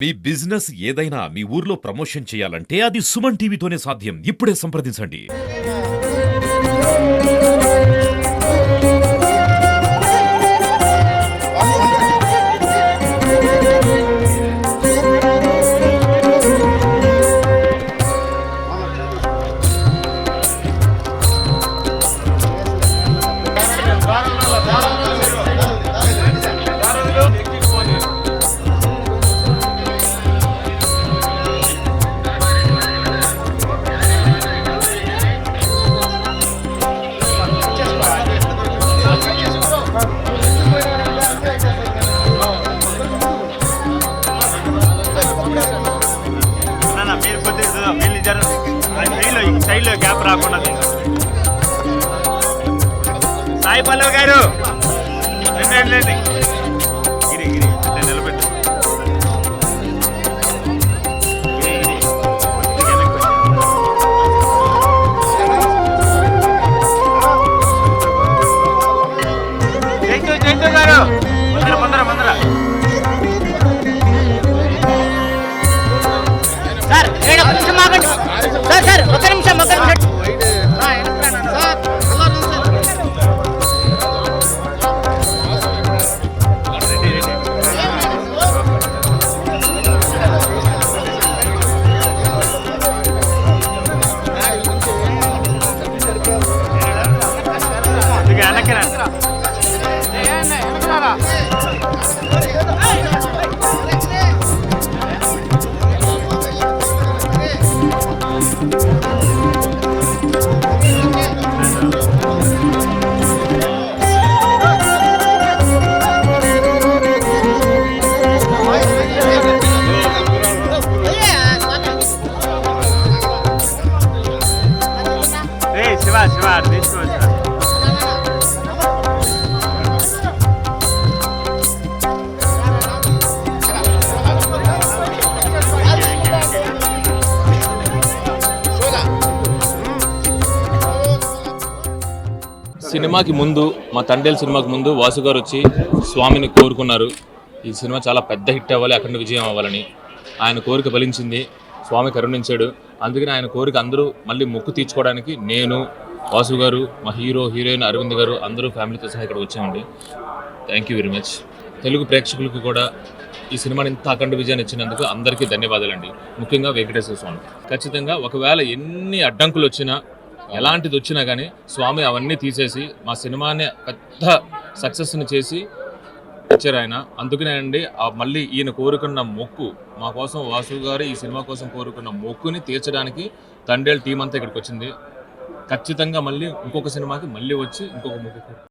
మీ business ఏదైనా మీ ఊర్లో promotion చేయాలంటే అది సుమన్ టీవీతోనే సాధ్యం. ఇప్పుడే సంప్రదించండి. స్టైల్లో గ్యాప్ రాకుండా సాయి పల్లవ్ గారు రండి గిరి గిరి నిలబెట్టు జైతు గారు ముందర సార్ సార్ ఒక నిమిషం శివ తీసుకోవచ్చు. సినిమాకి ముందు మా తండేల్ సినిమాకి ముందు వాసు గారు వచ్చి స్వామిని కోరుకున్నారు. ఈ సినిమా చాలా పెద్ద హిట్ అవ్వాలి, అఖండ విజయం అవ్వాలని. ఆయన కోరిక ఫలించింది, స్వామి కరుణించాడు. అందుకని ఆయన కోరిక అందరూ మళ్ళీ మొక్కు తీర్చుకోవడానికి నేను, వాసు గారు, మా హీరోయిన్ అరవింద్ గారు అందరూ ఫ్యామిలీతో సహా ఇక్కడ వచ్చామండి. Thank you very much. Telugu ప్రేక్షకులకు కూడా ఈ సినిమాని ఇంత అఖండ విజయాన్ని ఇచ్చినందుకు అందరికీ ధన్యవాదాలండి. ముఖ్యంగా వెంకటేశ్వర స్వామి. ఖచ్చితంగా ఒకవేళ ఎన్ని అడ్డంకులు వచ్చినా, ఎలాంటిది వచ్చినా కానీ స్వామి అవన్నీ తీసేసి మా సినిమాని పెద్ద సక్సెస్ని చేసి వచ్చారు ఆయన. అందుకనే అండి మళ్ళీ ఈయన కోరుకున్న మొక్కు మా కోసం, వాసు గారు ఈ సినిమా కోసం కోరుకున్న మొక్కుని తీర్చడానికి తండేల్ టీం అంతా ఇక్కడికి వచ్చింది. ఖచ్చితంగా మళ్ళీ ఇంకొక సినిమాకి మళ్ళీ వచ్చి ఇంకొక మొక్కు